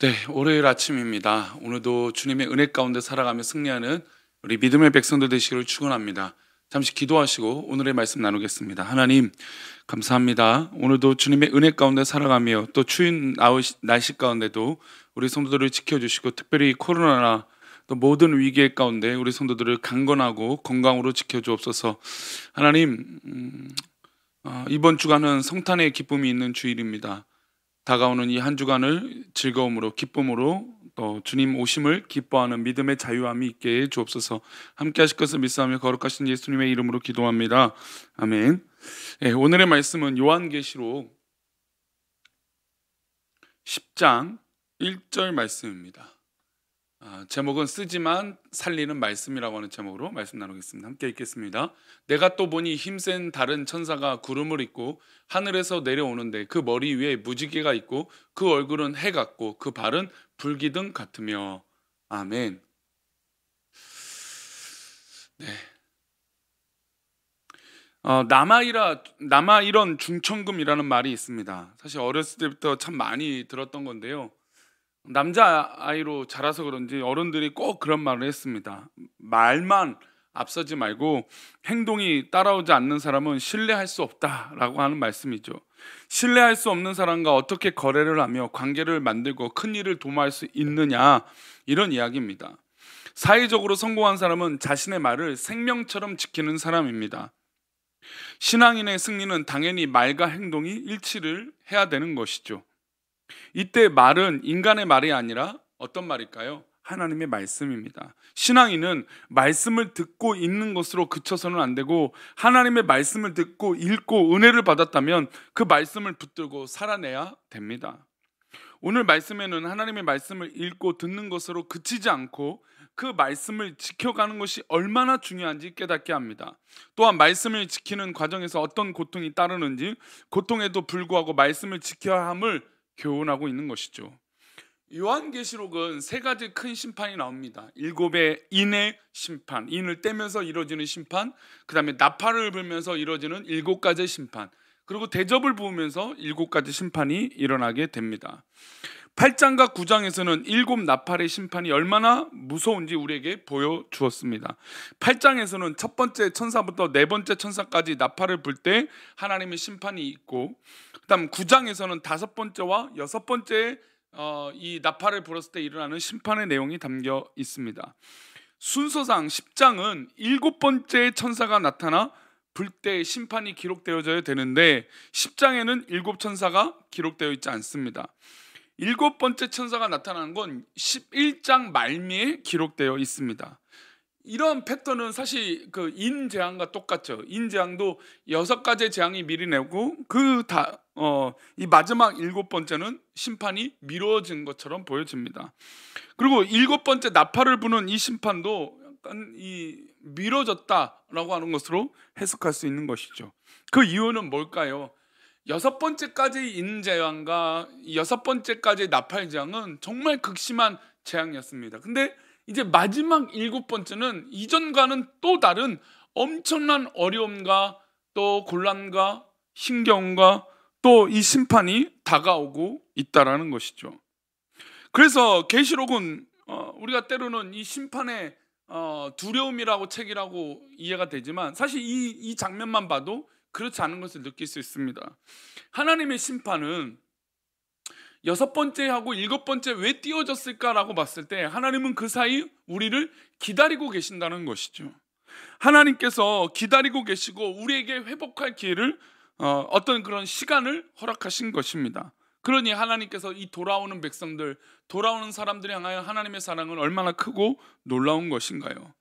네, 월요일 아침입니다. 오늘도 주님의 은혜 가운데 살아가며 승리하는 우리 믿음의 백성들 되시기를 축원합니다. 잠시 기도하시고 오늘의 말씀 나누겠습니다. 하나님, 감사합니다. 오늘도 주님의 은혜 가운데 살아가며 또 추운 날씨 가운데도 우리 성도들을 지켜주시고 특별히 코로나나 또 모든 위기 가운데 우리 성도들을 강건하고 건강으로 지켜주옵소서. 하나님, 이번 주간은 성탄의 기쁨이 있는 주일입니다. 다가오는 이 한 주간을 즐거움으로 기쁨으로 또 주님 오심을 기뻐하는 믿음의 자유함이 있게 해 주옵소서. 함께 하실 것을 믿사오며 거룩하신 예수님의 이름으로 기도합니다. 아멘. 오늘의 말씀은 요한계시록 10장 1절 말씀입니다. 제목은 쓰지만 살리는 말씀이라고 하는 제목으로 말씀 나누겠습니다. 함께 읽겠습니다. 내가 또 보니 힘센 다른 천사가 구름을 입고 하늘에서 내려오는데 그 머리 위에 무지개가 있고 그 얼굴은 해 같고 그 발은 불기둥 같으며. 아멘. 네. 남아이런 중천금이라는 말이 있습니다. 사실 어렸을 때부터 참 많이 들었던 건데요. 남자아이로 자라서 그런지 어른들이 꼭 그런 말을 했습니다. 말만 앞서지 말고 행동이 따라오지 않는 사람은 신뢰할 수 없다라고 하는 말씀이죠. 신뢰할 수 없는 사람과 어떻게 거래를 하며 관계를 만들고 큰 일을 도모할 수 있느냐, 이런 이야기입니다. 사회적으로 성공한 사람은 자신의 말을 생명처럼 지키는 사람입니다. 신앙인의 승리는 당연히 말과 행동이 일치를 해야 되는 것이죠. 이때 말은 인간의 말이 아니라 어떤 말일까요? 하나님의 말씀입니다. 신앙인은 말씀을 듣고 읽는 것으로 그쳐서는 안 되고 하나님의 말씀을 듣고 읽고 은혜를 받았다면 그 말씀을 붙들고 살아내야 됩니다. 오늘 말씀에는 하나님의 말씀을 읽고 듣는 것으로 그치지 않고 그 말씀을 지켜가는 것이 얼마나 중요한지 깨닫게 합니다. 또한 말씀을 지키는 과정에서 어떤 고통이 따르는지, 고통에도 불구하고 말씀을 지켜야 함을 교훈하고 있는 것이죠. 요한계시록은 세 가지 큰 심판이 나옵니다. 일곱의 인의 심판, 인을 떼면서 이루어지는 심판, 그 다음에 나팔을 불면서 이루어지는 일곱 가지의 심판, 그리고 대접을 부으면서 일곱 가지 심판이 일어나게 됩니다. 8장과 9장에서는 일곱 나팔의 심판이 얼마나 무서운지 우리에게 보여주었습니다. 8장에서는 첫 번째 천사부터 네 번째 천사까지 나팔을 불 때 하나님의 심판이 있고, 그 다음 9장에서는 다섯 번째와 여섯 번째 이 나팔을 불었을 때 일어나는 심판의 내용이 담겨 있습니다. 순서상 10장은 일곱 번째 천사가 나타나 불 때 심판이 기록되어져야 되는데 10장에는 일곱 천사가 기록되어 있지 않습니다. 일곱 번째 천사가 나타나는 건 11장 말미에 기록되어 있습니다. 이런 패턴은 사실 그 인재앙과 똑같죠. 인재앙도 여섯 가지 재앙이 미리 내고 이 마지막 일곱 번째는 심판이 미뤄진 것처럼 보여집니다. 그리고 일곱 번째 나팔을 부는 이 심판도 약간 미뤄졌다라고 하는 것으로 해석할 수 있는 것이죠. 그 이유는 뭘까요? 여섯 번째까지 인재앙과 여섯 번째까지 나팔재앙은 정말 극심한 재앙이었습니다. 근데 이제 마지막 일곱 번째는 이전과는 또 다른 엄청난 어려움과 또 곤란과 힘겨움과 또 이 심판이 다가오고 있다라는 것이죠. 그래서 계시록은 우리가 때로는 이 심판의 두려움이라고 책이라고 이해가 되지만 사실 이 장면만 봐도 그렇지 않은 것을 느낄 수 있습니다. 하나님의 심판은 여섯 번째하고 일곱 번째 왜 띄워졌을까라고 봤을 때 하나님은 그 사이 우리를 기다리고 계신다는 것이죠. 하나님께서 기다리고 계시고 우리에게 회복할 기회를 어떤 그런 시간을 허락하신 것입니다. 그러니 하나님께서 이 돌아오는 백성들, 돌아오는 사람들을 향하여 하나님의 사랑은 얼마나 크고 놀라운 것인가요?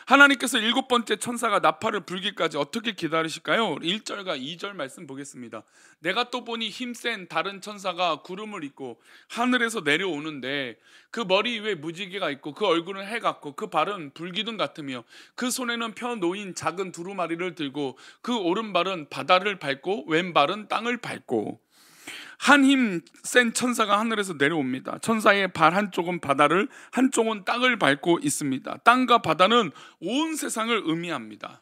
하나님께서 일곱 번째 천사가 나팔을 불기까지 어떻게 기다리실까요? 1절과 2절 말씀 보겠습니다. 내가 또 보니 힘센 다른 천사가 구름을 입고 하늘에서 내려오는데 그 머리 위에 무지개가 있고 그 얼굴은 해 같고 그 발은 불기둥 같으며 그 손에는 펴 놓인 작은 두루마리를 들고 그 오른발은 바다를 밟고 왼발은 땅을 밟고. 한 힘 센 천사가 하늘에서 내려옵니다. 천사의 발 한쪽은 바다를, 한쪽은 땅을 밟고 있습니다. 땅과 바다는 온 세상을 의미합니다.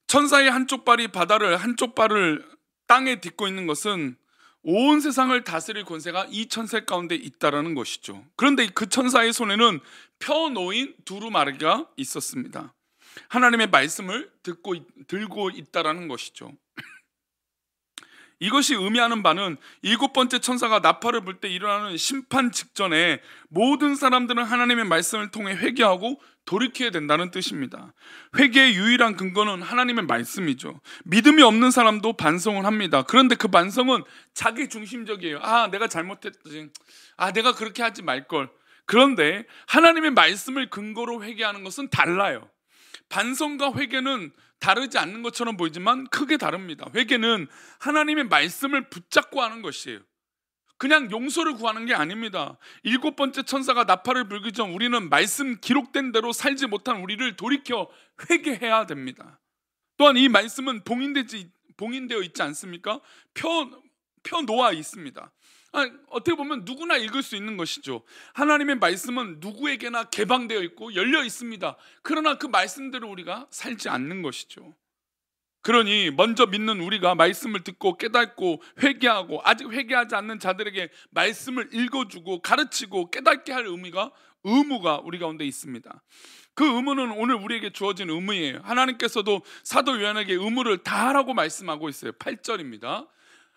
천사의 한쪽 발이 바다를, 한쪽 발을 땅에 딛고 있는 것은 온 세상을 다스릴 권세가 이 천사 가운데 있다라는 것이죠. 그런데 그 천사의 손에는 펴놓인 두루마리가 있었습니다. 하나님의 말씀을 들고 있다라는 것이죠. 이것이 의미하는 바는 일곱 번째 천사가 나팔을 불 때 일어나는 심판 직전에 모든 사람들은 하나님의 말씀을 통해 회개하고 돌이켜야 된다는 뜻입니다. 회개의 유일한 근거는 하나님의 말씀이죠. 믿음이 없는 사람도 반성을 합니다. 그런데 그 반성은 자기 중심적이에요. 내가 잘못했지. 내가 그렇게 하지 말걸. 그런데 하나님의 말씀을 근거로 회개하는 것은 달라요. 반성과 회개는 다르지 않는 것처럼 보이지만 크게 다릅니다. 회개는 하나님의 말씀을 붙잡고 하는 것이에요. 그냥 용서를 구하는 게 아닙니다. 일곱 번째 천사가 나팔을 불기 전 우리는 말씀 기록된 대로 살지 못한 우리를 돌이켜 회개해야 됩니다. 또한 이 말씀은 봉인되어 있지 않습니까? 펴놓아 있습니다. 어떻게 보면 누구나 읽을 수 있는 것이죠. 하나님의 말씀은 누구에게나 개방되어 있고 열려 있습니다. 그러나 그 말씀대로 우리가 살지 않는 것이죠. 그러니 먼저 믿는 우리가 말씀을 듣고 깨닫고 회개하고 아직 회개하지 않는 자들에게 말씀을 읽어주고 가르치고 깨닫게 할 의무가 우리 가운데 있습니다. 그 의무는 오늘 우리에게 주어진 의무예요. 하나님께서도 사도 요한에게 의무를 다하라고 말씀하고 있어요. 8절입니다.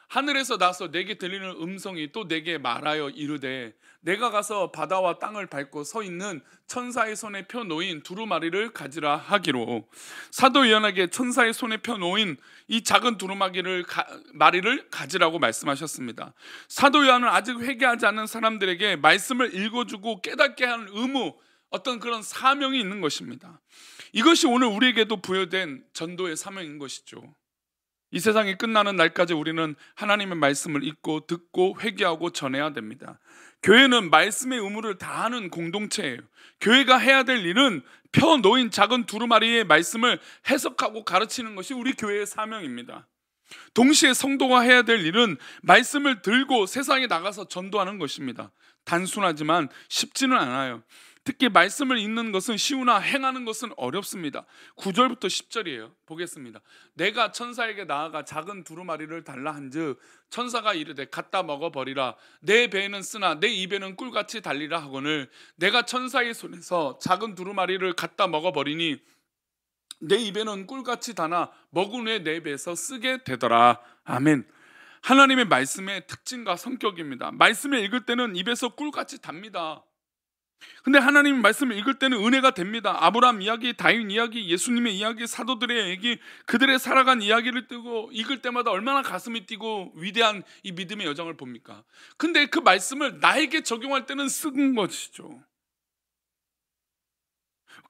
하늘에서 나서 내게 들리는 음성이 또 내게 말하여 이르되 내가 가서 바다와 땅을 밟고 서 있는 천사의 손에 펴놓인 두루마리를 가지라 하기로. 사도 요한에게 천사의 손에 펴놓인 이 작은 두루마리를 가지라고 말씀하셨습니다. 사도 요한은 아직 회개하지 않는 사람들에게 말씀을 읽어주고 깨닫게 하는 의무, 어떤 그런 사명이 있는 것입니다. 이것이 오늘 우리에게도 부여된 전도의 사명인 것이죠. 이 세상이 끝나는 날까지 우리는 하나님의 말씀을 읽고 듣고 회개하고 전해야 됩니다. 교회는 말씀의 의무를 다하는 공동체예요. 교회가 해야 될 일은 펴놓인 작은 두루마리의 말씀을 해석하고 가르치는 것이 우리 교회의 사명입니다. 동시에 성도가 해야 될 일은 말씀을 들고 세상에 나가서 전도하는 것입니다. 단순하지만 쉽지는 않아요. 특히 말씀을 읽는 것은 쉬우나 행하는 것은 어렵습니다. 9절부터 10절이에요. 보겠습니다. 내가 천사에게 나아가 작은 두루마리를 달라 한즉 천사가 이르되 갖다 먹어버리라. 내 배에는 쓰나 내 입에는 꿀같이 달리라 하거늘 내가 천사의 손에서 작은 두루마리를 갖다 먹어버리니 내 입에는 꿀같이 다나 먹은 후에 내 배에서 쓰게 되더라. 아멘. 하나님의 말씀의 특징과 성격입니다. 말씀을 읽을 때는 입에서 꿀같이 답니다. 근데 하나님 말씀을 읽을 때는 은혜가 됩니다. 아브라함 이야기, 다윗 이야기, 예수님의 이야기, 사도들의 얘기, 그들의 살아간 이야기를 뜨고 읽을 때마다 얼마나 가슴이 뛰고 위대한 이 믿음의 여정을 봅니까? 근데 그 말씀을 나에게 적용할 때는 쓰는 것이죠.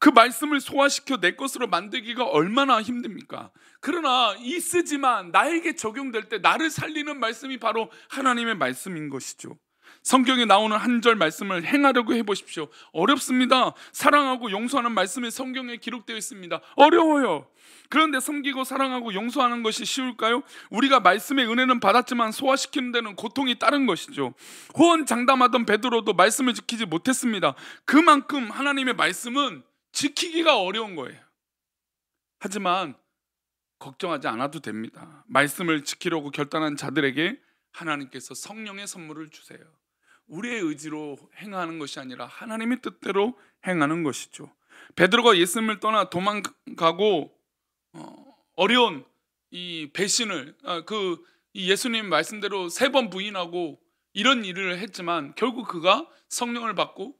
그 말씀을 소화시켜 내 것으로 만들기가 얼마나 힘듭니까? 그러나 이 쓰지만 나에게 적용될 때 나를 살리는 말씀이 바로 하나님의 말씀인 것이죠. 성경에 나오는 한 절 말씀을 행하려고 해보십시오. 어렵습니다. 사랑하고 용서하는 말씀이 성경에 기록되어 있습니다. 어려워요. 그런데 섬기고 사랑하고 용서하는 것이 쉬울까요? 우리가 말씀의 은혜는 받았지만 소화시키는 데는 고통이 따른 것이죠. 호언장담하던 베드로도 말씀을 지키지 못했습니다. 그만큼 하나님의 말씀은 지키기가 어려운 거예요. 하지만 걱정하지 않아도 됩니다. 말씀을 지키려고 결단한 자들에게 하나님께서 성령의 선물을 주세요. 우리의 의지로 행하는 것이 아니라 하나님의 뜻대로 행하는 것이죠. 베드로가 예수님을 떠나 도망가고 어려운 이 배신을 이 예수님 말씀대로 3번 부인하고 이런 일을 했지만 결국 그가 성령을 받고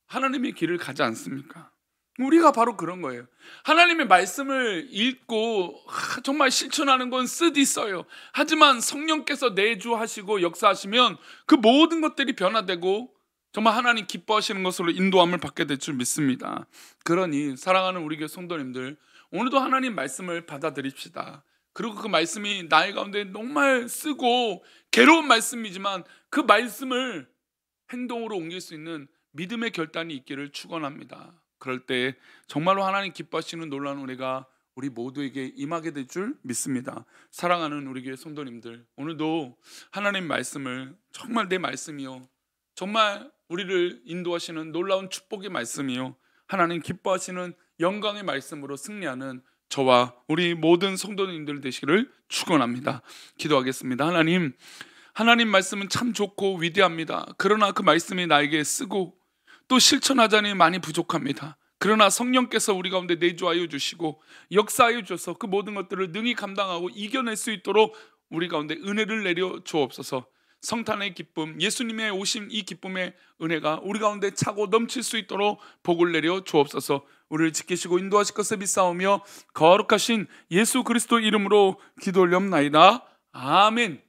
하나님의 길을 가지 않습니까? 우리가 바로 그런 거예요. 하나님의 말씀을 읽고 정말 실천하는 건 쓰디 써요. 하지만 성령께서 내주하시고 역사하시면 그 모든 것들이 변화되고 정말 하나님 기뻐하시는 것으로 인도함을 받게 될 줄 믿습니다. 그러니 사랑하는 우리 교회 성도님들, 오늘도 하나님 말씀을 받아들입시다. 그리고 그 말씀이 나의 가운데 정말 쓰고 괴로운 말씀이지만 그 말씀을 행동으로 옮길 수 있는 믿음의 결단이 있기를 축원합니다. 그럴 때 정말로 하나님 기뻐하시는 놀라운 은혜가 우리 모두에게 임하게 될 줄 믿습니다. 사랑하는 우리 교회 성도님들, 오늘도 하나님 말씀을 정말 내 말씀이요, 정말 우리를 인도하시는 놀라운 축복의 말씀이요, 하나님 기뻐하시는 영광의 말씀으로 승리하는 저와 우리 모든 성도님들 되시기를 축원합니다. 기도하겠습니다. 하나님 말씀은 참 좋고 위대합니다. 그러나 그 말씀이 나에게 쓰고 또 실천하자니 많이 부족합니다. 그러나 성령께서 우리 가운데 내주하여 주시고 역사하여 주셔서 그 모든 것들을 능히 감당하고 이겨낼 수 있도록 우리 가운데 은혜를 내려 주옵소서. 성탄의 기쁨, 예수님의 오심, 이 기쁨의 은혜가 우리 가운데 차고 넘칠 수 있도록 복을 내려 주옵소서. 우리를 지키시고 인도하실 것을 믿사오며 거룩하신 예수 그리스도 이름으로 기도 올렵나이다. 아멘.